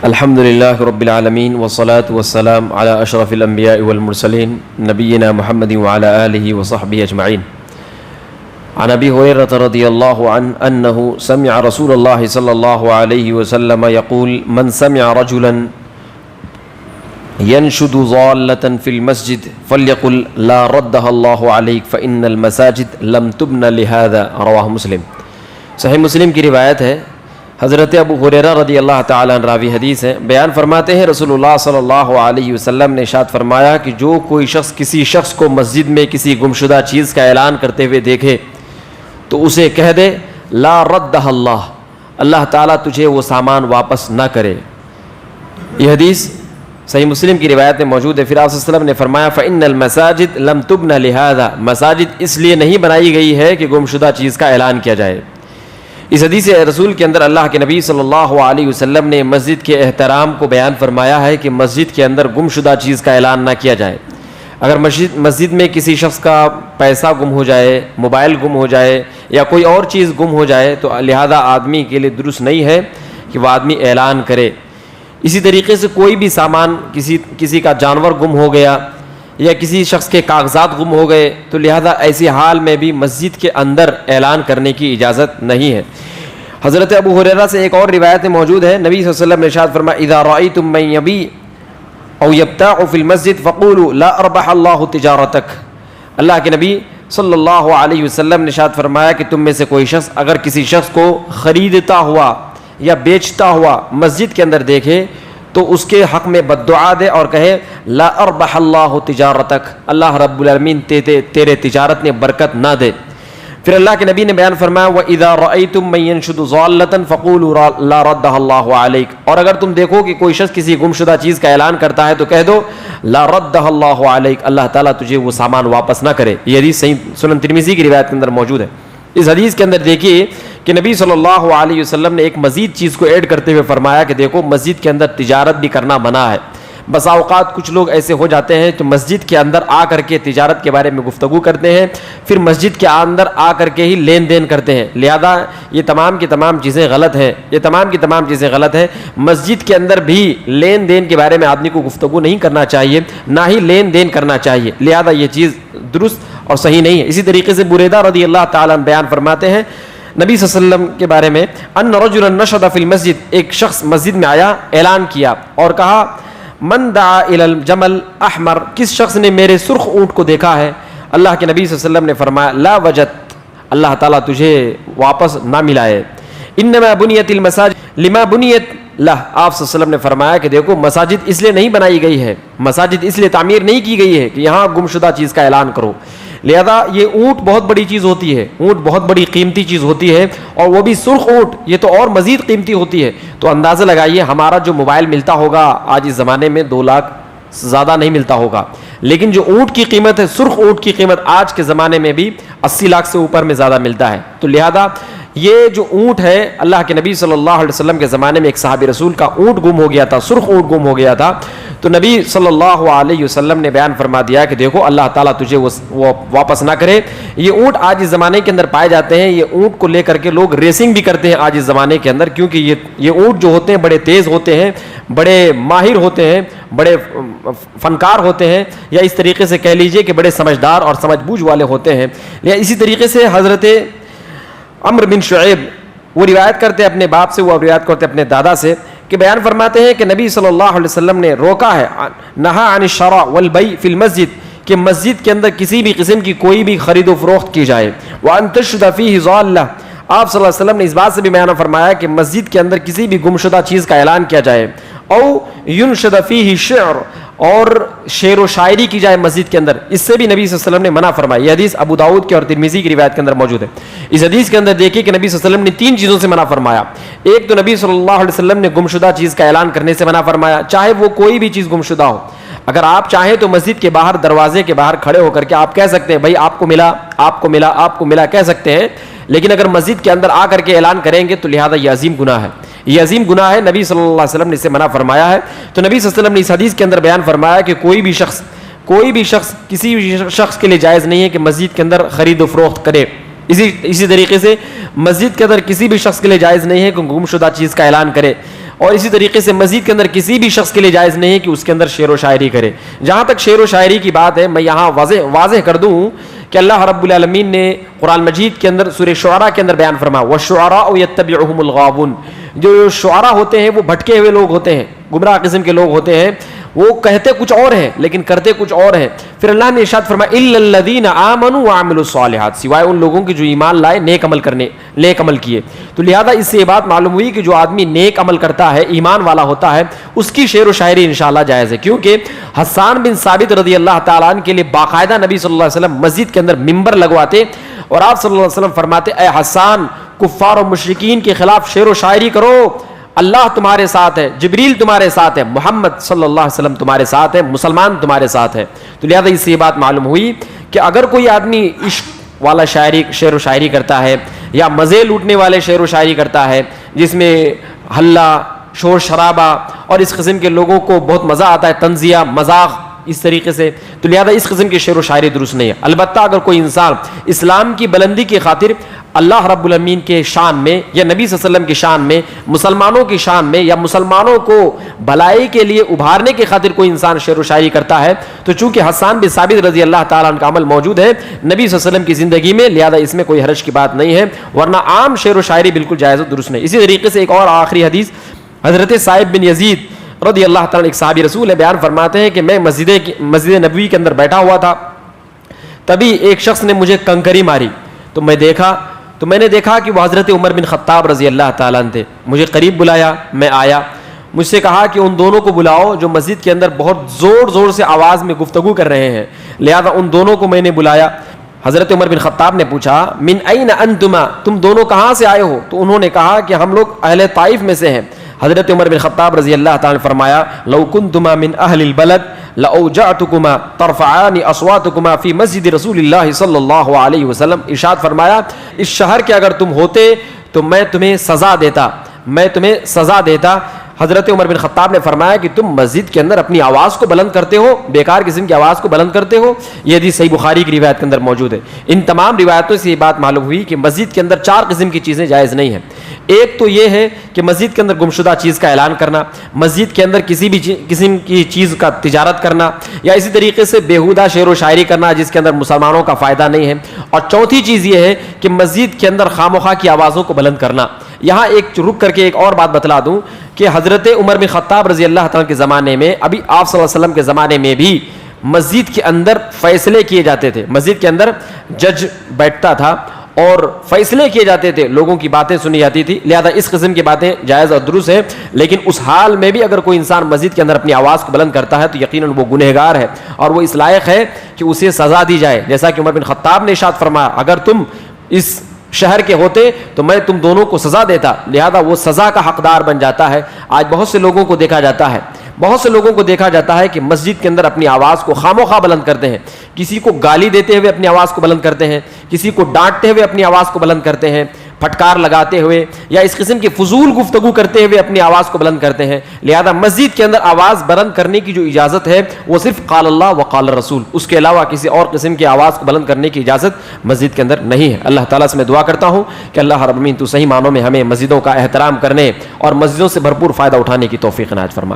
الحمد لله رب العالمين والصلاة والسلام على أشرف الأنبياء والمرسلين نبينا محمد وعلى آله وصحبه أجمعين. عن أبي هريرة رضي الله عنه أنه سمع رسول الله صلى الله عليه وسلم يقول: من سمع رجلا ينشد ضالة في المسجد فليقل لا ردها الله عليك فإن المساجد لم تبن لهذا. رواه مسلم. صحیح مسلم کی روایت ہے. حضرت ابو ہریرہ رضی اللہ تعالیٰ عنہ راوی حدیث ہیں، بیان فرماتے ہیں رسول اللہ صلی اللہ علیہ وسلم نے ارشاد فرمایا کہ جو کوئی شخص کسی شخص کو مسجد میں کسی گمشدہ چیز کا اعلان کرتے ہوئے دیکھے تو اسے کہہ دے لا ردہ اللہ، اللہ تعالیٰ تجھے وہ سامان واپس نہ کرے. یہ حدیث صحیح مسلم کی روایت میں موجود ہے. پھر آپ صلی اللہ علیہ وسلم نے فرمایا فإن المساجد لم تبن لہذا، مساجد اس لیے نہیں بنائی گئی ہے کہ گمشدہ چیز کا اعلان کیا جائے. اس حدیث رسول کے اندر اللہ کے نبی صلی اللہ علیہ وسلم نے مسجد کے احترام کو بیان فرمایا ہے کہ مسجد کے اندر گمشدہ چیز کا اعلان نہ کیا جائے. اگر مسجد میں کسی شخص کا پیسہ گم ہو جائے، موبائل گم ہو جائے یا کوئی اور چیز گم ہو جائے تو لہذا آدمی کے لیے درست نہیں ہے کہ وہ آدمی اعلان کرے. اسی طریقے سے کوئی بھی سامان کسی کا جانور گم ہو گیا یا کسی شخص کے کاغذات گم ہو گئے تو لہذا ایسی حال میں بھی مسجد کے اندر اعلان کرنے کی اجازت نہیں ہے. حضرت ابو ہریرہ سے ایک اور روایت میں موجود ہے، نبی صلی اللہ علیہ وسلم نے ارشاد فرمایا اذا رأيتم من يبيع او يبتاع في المسجد فقولوا لا اربح الله تجارتك. اللہ کے نبی صلی اللہ علیہ وسلم نے ارشاد فرمایا کہ تم میں سے کوئی شخص اگر کسی شخص کو خریدتا ہوا یا بیچتا ہوا مسجد کے اندر دیکھے تو اس کے حق میں بد دعا دے اور کہے لا اربح اللہ تجارتک، اللہ رب العالمین تیرے تجارت میں برکت نہ دے. پھر اللہ کے نبی نے بیان فرمایا وَإِذَا رَأَيْتُم مَّن يَنشُدُ ضَالَّةً فَقُولُوا لَا رَدَّهَا اللَّهُ عَلَيْكَ، اور اگر تم دیکھو کہ کوئی شخص کسی گمشدہ چیز کا اعلان کرتا ہے تو کہہ دو لا ردها اللہ علیک، اللہ تعالیٰ تجھے وہ سامان واپس نہ کرے. یہ حدیث صحیح سنن ترمذی کی روایت کے اندر موجود ہے. اس حدیث کے اندر دیکھیے کہ نبی صلی اللہ علیہ وسلم نے ایک مزید چیز کو ایڈ کرتے ہوئے فرمایا کہ دیکھو مسجد کے اندر تجارت بھی کرنا منع ہے. بسا اوقات کچھ لوگ ایسے ہو جاتے ہیں کہ مسجد کے اندر آ کر کے تجارت کے بارے میں گفتگو کرتے ہیں، پھر مسجد کے اندر آ کر کے ہی لین دین کرتے ہیں. لہذا یہ تمام کی تمام چیزیں غلط ہیں، یہ تمام کی تمام چیزیں غلط ہیں. مسجد کے اندر بھی لین دین کے بارے میں آدمی کو گفتگو نہیں کرنا چاہیے، نہ ہی لین دین کرنا چاہیے. لہذا یہ چیز درست اور صحیح نہیں ہے. اسی طریقے سے بریدہ رضی اللہ تعالیٰ عنہ بیان فرماتے ہیں نبی صلی اللہ علیہ وسلم کے بارے میں ان رجلا نشد فی المسجد، ایک شخص مسجد میں آیا، اعلان کیا اور کہا من دعا الی الجمل احمر، کس شخص نے میرے سرخ اونٹ کو دیکھا ہے. اللہ کے نبی صلی اللہ علیہ وسلم نے فرمایا لا وجد، اللہ تعالیٰ تجھے واپس نہ ملائے. انما بنیت المساجد لما بنیت لہ، آپ صلی اللہ علیہ وسلم نے فرمایا کہ دیکھو مساجد اس لیے نہیں بنائی گئی ہے، مساجد اس لیے تعمیر نہیں کی گئی ہے کہ یہاں گمشدہ چیز کا اعلان کرو. لہذا یہ اونٹ بہت بڑی چیز ہوتی ہے، اونٹ بہت بڑی قیمتی چیز ہوتی ہے، اور وہ بھی سرخ اونٹ، یہ تو اور مزید قیمتی ہوتی ہے. تو اندازہ لگائیے ہمارا جو موبائل ملتا ہوگا آج اس زمانے میں 2 لاکھ زیادہ نہیں ملتا ہوگا، لیکن جو اونٹ کی قیمت ہے، سرخ اونٹ کی قیمت آج کے زمانے میں بھی 80 لاکھ سے اوپر میں زیادہ ملتا ہے. تو لہذا یہ جو اونٹ ہے، اللہ کے نبی صلی اللہ علیہ وسلم کے زمانے میں ایک صحابی رسول کا اونٹ گم ہو گیا تھا، سرخ اونٹ گم ہو گیا تھا. تو نبی صلی اللہ علیہ وسلم نے بیان فرما دیا کہ دیکھو اللہ تعالیٰ تجھے وہ واپس نہ کرے. یہ اونٹ آج اس زمانے کے اندر پائے جاتے ہیں، یہ اونٹ کو لے کر کے لوگ ریسنگ بھی کرتے ہیں آج اس زمانے کے اندر، کیونکہ یہ اونٹ جو ہوتے ہیں بڑے تیز ہوتے ہیں، بڑے ماہر ہوتے ہیں، بڑے فنکار ہوتے ہیں، یا اس طریقے سے کہہ لیجئے کہ بڑے سمجھدار اور سمجھ بوجھ والے ہوتے ہیں. یا اسی طریقے سے حضرت عمرو بن شعیب وہ روایت کرتے ہیں اپنے باپ سے، وہ روایت کرتے اپنے دادا سے کہ بیان فرماتے ہیں کہ نبی صلی اللہ علیہ وسلم نے روکا ہے نہا عن الشراء والبیع فی المسجد، کہ مسجد کے اندر کسی بھی قسم کی کوئی بھی خرید و فروخت کی جائے. وان تشد فیہ ضالہ، آپ صلی اللہ علیہ وسلم نے اس بات سے بھی بیان فرمایا کہ مسجد کے اندر کسی بھی گمشدہ چیز کا اعلان کیا جائے. او ینشد فیہ شعر، اور شعر و شاعری کی جائے مسجد کے اندر، اس سے بھی نبی صلی اللہ علیہ وسلم نے منع فرمایا. یہ حدیث ابو داؤد کی اور ترمذی کی روایت کے اندر موجود ہے. اس حدیث کے اندر دیکھیے کہ نبی صلی اللہ علیہ وسلم نے 3 چیزوں سے منع فرمایا. ایک تو نبی صلی اللہ علیہ وسلم نے گمشدہ چیز کا اعلان کرنے سے منع فرمایا، چاہے وہ کوئی بھی چیز گمشدہ ہو. اگر آپ چاہیں تو مسجد کے باہر دروازے کے باہر کھڑے ہو کر کے آپ کہہ سکتے ہیں بھائی آپ کو ملا، آپ کو ملا، آپ کو ملا، کہہ سکتے ہیں. لیکن اگر مسجد کے اندر آ کر کے اعلان کریں گے تو لہذا یہ عظیم گناہ ہے، یہ عظیم گناہ ہے. نبی صلی اللہ علیہ وسلم نے اسے منع فرمایا ہے. تو نبی صلی اللہ علیہ وسلم نے اس حدیث کے اندر بیان فرمایا کہ کوئی بھی شخص کسی بھی شخص کے لیے جائز نہیں ہے کہ مسجد کے اندر خرید و فروخت کرے. اسی طریقے سے مسجد کے اندر کسی بھی شخص کے لیے جائز نہیں ہے کہ گمشدہ چیز کا اعلان کرے. اور اسی طریقے سے مسجد کے اندر کسی بھی شخص کے لیے جائز نہیں ہے کہ اس کے اندر شعر و شاعری کرے. جہاں تک شعر و شاعری کی بات ہے، میں یہاں واضح کر دوں کہ اللہ رب العالمین نے قرآن مجید کے اندر سورہ شعراء کے اندر بیان فرمایا وَالشُّعَرَاءُ يَتَّبِعُهُمُ الْغَاوُونَ. جو شعراء ہوتے ہیں وہ بھٹکے ہوئے لوگ ہوتے ہیں، گمراہ قسم کے لوگ ہوتے ہیں، وہ کہتے کچھ اور ہیں لیکن کرتے کچھ اور ہیں. پھر اللہ نے ارشاد فرمایا اِلَّا الَّذِينَ آمَنُوا وَعَمِلُوا الصَّالِحَاتِ، سوائے ان لوگوں کے جو ایمان لائے، نیک عمل کیے. تو لہذا اس سے یہ بات معلوم ہوئی کہ جو آدمی نیک عمل کرتا ہے، ایمان والا ہوتا ہے، اس کی شعر و شاعری انشاءاللہ جائز ہے. کیونکہ حسان بن ثابت رضی اللہ تعالیٰ عنہ کے لیے باقاعدہ نبی صلی اللہ علیہ وسلم مسجد کے اندر ممبر لگواتے اور آپ صلی اللہ علیہ وسلم فرماتے اے حسان، کفار و مشرکین کے خلاف شعر و شاعری کرو، اللہ تمہارے ساتھ ہے، جبریل تمہارے ساتھ ہے، محمد صلی اللہ علیہ وسلم تمہارے ساتھ ہے، مسلمان تمہارے ساتھ ہے. تو لہذا اس سے یہ بات معلوم ہوئی کہ اگر کوئی آدمی عشق والا شعر و شاعری کرتا ہے یا مزے لوٹنے والے شعر و شاعری کرتا ہے جس میں ہلہ، شور شرابہ اور اس قسم کے لوگوں کو بہت مزہ آتا ہے، تنزیہ، مذاق اس طریقے سے، تو لہذا اس قسم کی شعر و شاعری درست نہیں ہے. البتہ اگر کوئی انسان اسلام کی بلندی کی خاطر اللہ رب العالمین کے شان میں یا نبی صلی اللہ علیہ وسلم کی شان میں، مسلمانوں کی شان میں یا مسلمانوں کو بھلائی کے لیے ابھارنے کی خاطر کوئی انسان شعر و شاعری کرتا ہے، تو چونکہ حسان بن ثابت رضی اللہ تعالیٰ عنہ کا عمل موجود ہے نبی صلی اللہ علیہ وسلم کی زندگی میں، لہذا اس میں کوئی حرج کی بات نہیں ہے، ورنہ عام شعر و شاعری بالکل جائز و درست نہیں. اسی طریقے سے ایک اور آخری حدیث حضرت صائب بن یزید رضی اللہ تعالیٰ ایک صحابی رسول ہے، بیان فرماتے ہیں کہ میں مسجد نبوی کے اندر بیٹھا ہوا تھا، تبھی ایک شخص نے مجھے کنکری ماری تو میں نے دیکھا کہ وہ حضرت عمر بن خطاب رضی اللہ تعالیٰ عنہ تھے. مجھے قریب بلایا، میں آیا، مجھ سے کہا کہ ان دونوں کو بلاؤ جو مسجد کے اندر بہت زور سے آواز میں گفتگو کر رہے ہیں. لہذا ان دونوں کو میں نے بلایا. حضرت عمر بن خطاب نے پوچھا من این انتما، تم دونوں کہاں سے آئے ہو؟ تو انہوں نے کہا کہ ہم لوگ اہل طائف میں سے ہیں. حضرت عمر بن خطاب رضی اللہ تعالیٰ نے فرمایا لو کنتما من اہل البلد لأوجعتکما ترفعان اصواتکما فی مسجد رسول اللہ صلی اللہ علیہ وسلم. ارشاد فرمایا اس شہر کے اگر تم ہوتے تو میں تمہیں سزا دیتا. حضرت عمر بن خطاب نے فرمایا کہ تم مسجد کے اندر اپنی آواز کو بلند کرتے ہو، بیکار قسم کی آواز کو بلند کرتے ہو. یہ حدیث صحیح بخاری کی روایت کے اندر موجود ہے. ان تمام روایتوں سے یہ بات معلوم ہوئی کہ مسجد کے اندر 4 قسم کی چیزیں جائز نہیں ہیں. ایک تو یہ ہے کہ مسجد کے اندر گمشدہ چیز کا اعلان کرنا، مسجد کے اندر کسی بھی قسم کی چیز کا تجارت کرنا، یا اسی طریقے سے بیہودہ شعر و شاعری کرنا جس کے اندر مسلمانوں کا فائدہ نہیں ہے. اور چوتھی چیز یہ ہے کہ مسجد کے اندر خواہ کی آوازوں کو بلند کرنا. یہاں ایک رک کر کے ایک اور بات بتلا دوں کہ حضرت عمر بن خطاب رضی اللہ تعالیٰ کے زمانے میں، ابھی آپ صلی اللہ علیہ وسلم کے زمانے میں بھی مسجد کے اندر فیصلے کیے جاتے تھے. مسجد کے اندر جج بیٹھتا تھا اور فیصلے کیے جاتے تھے، لوگوں کی باتیں سنی جاتی تھی. لہذا اس قسم کی باتیں جائز اور درست ہے، لیکن اس حال میں بھی اگر کوئی انسان مسجد کے اندر اپنی آواز کو بلند کرتا ہے تو یقیناً وہ گنہگار ہے اور وہ اس لائق ہے کہ اسے سزا دی جائے. جیسا کہ عمر بن خطاب نے ارشاد فرمایا اگر تم اس شہر کے ہوتے تو میں تم دونوں کو سزا دیتا. لہذا وہ سزا کا حقدار بن جاتا ہے. آج بہت سے لوگوں کو دیکھا جاتا ہے کہ مسجد کے اندر اپنی آواز کو خاموخواہ بلند کرتے ہیں، کسی کو گالی دیتے ہوئے اپنی آواز کو بلند کرتے ہیں، کسی کو ڈانٹتے ہوئے اپنی آواز کو بلند کرتے ہیں، پھٹکار لگاتے ہوئے یا اس قسم کی فضول گفتگو کرتے ہوئے اپنی آواز کو بلند کرتے ہیں. لہذا مسجد کے اندر آواز بلند کرنے کی جو اجازت ہے وہ صرف قال اللہ و قال الرسول، اس کے علاوہ کسی اور قسم کی آواز کو بلند کرنے کی اجازت مسجد کے اندر نہیں ہے. اللہ تعالیٰ سے میں دعا کرتا ہوں کہ اللہ رب العالمین تو صحیح معنوں میں ہمیں مسجدوں کا احترام کرنے اور مسجدوں سے بھرپور فائدہ اٹھانے کی توفیق عنایت فرما.